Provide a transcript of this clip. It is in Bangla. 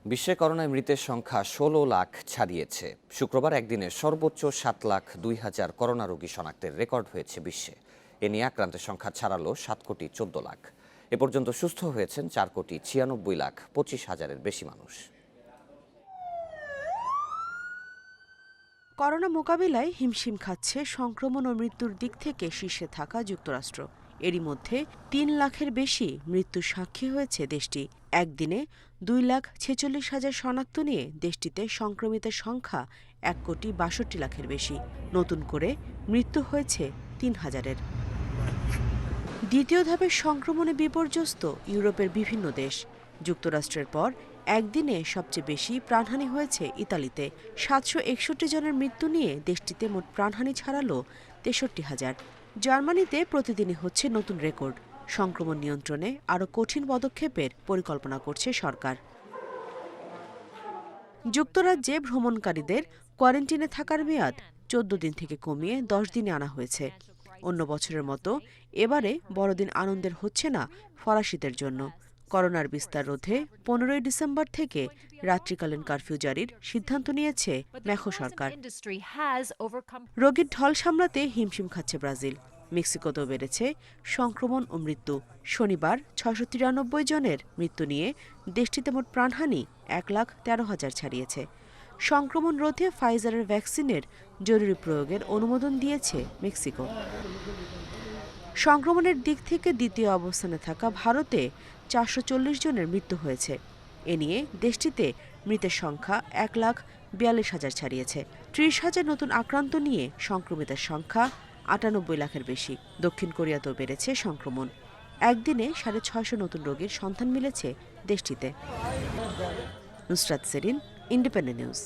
বিশ্বে করোনায় মৃতের সংখ্যা ১৬ লাখ ছাড়িয়েছে। শুক্রবার একদিনে সর্বোচ্চ ৭,০২,০০০ করোনা রোগী শনাক্তের রেকর্ড হয়েছে বিশ্বে। এ নিয়ে আক্রান্তের সংখ্যা ছাড়ালো ৭,১৪,০০,০০০। এ পর্যন্ত সুস্থ হয়েছেন ৪,৯৬,২৫,০০০-এর বেশি মানুষ। করোনা মোকাবিলায় হিমশিম খাচ্ছে সংক্রমণ ও মৃত্যুর দিক থেকে শীর্ষে থাকা যুক্তরাষ্ট্র। এরই মধ্যে ৩ লাখের বেশি মৃত্যুর সাক্ষী হয়েছে দেশটি। একদিনে ২,৪৬,০০০ শনাক্ত নিয়ে দেশটিতে সংক্রমিতের সংখ্যা ১,৬২,০০,০০০-এর বেশি। নতুন করে মৃত্যু হয়েছে ৩,০০০-এর। দ্বিতীয় ধাপের সংক্রমণে বিপর্যস্ত ইউরোপের বিভিন্ন দেশ। যুক্তরাষ্ট্রের পর একদিনে সবচেয়ে বেশি প্রাণহানি হয়েছে ইতালিতে। ৭৬১ জনের মৃত্যু নিয়ে দেশটিতে মোট প্রাণহানি ছাড়ালো ৬৩,০০০। জার্মানিতে প্রতিদিনই হচ্ছে নতুন রেকর্ড। সংক্রমণ নিয়ন্ত্রণে আরও কঠিন পদক্ষেপের পরিকল্পনা করছে সরকার। যুক্তরাজ্যে ভ্রমণকারীদের কোয়ারেন্টিনে থাকার মেয়াদ ১৪ দিন থেকে কমিয়ে ১০ দিনে আনা হয়েছে। অন্য বছরের মতো এবারে বড়দিন আনন্দের হচ্ছে না ফরাসিদের জন্য। করোনার বিস্তার রোধে ১৫ই ডিসেম্বর থেকে রাত্রিকালীন কারফিউ জারির সিদ্ধান্ত নিয়েছে মেখো সরকার। রোগীর ঢল সামলাতে হিমশিম খাচ্ছে ব্রাজিল। মেক্সিকোতেও বেড়েছে সংক্রমণ ও মৃত্যু। শনিবার ৬৯৩ জনের মৃত্যু নিয়ে দেশটিতে মোট প্রাণহানি ১,১৩,০০০ ছাড়িয়েছে। সংক্রমণ রোধে ফাইজারের ভ্যাকসিনের জরুরি প্রয়োগের অনুমোদন দিয়েছে মেক্সিকো। সংক্রমণের দিক থেকে দ্বিতীয় অবস্থানে থাকা ভারতে ৪৪০ জনের মৃত্যু হয়েছে। এ নিয়ে দেশটিতে মৃতের সংখ্যা ১,৪২,০০০ ছাড়িয়েছে। ৩০,০০০ নতুন আক্রান্ত নিয়ে সংক্রমিতের সংখ্যা ৯৮ লাখের বেশি। দক্ষিণ কোরিয়াতেও বেড়েছে সংক্রমণ। একদিনে ৬৫০ নতুন রোগীর সন্ধান মিলেছে দেশটিতে। Nusrat Serin, Independent news.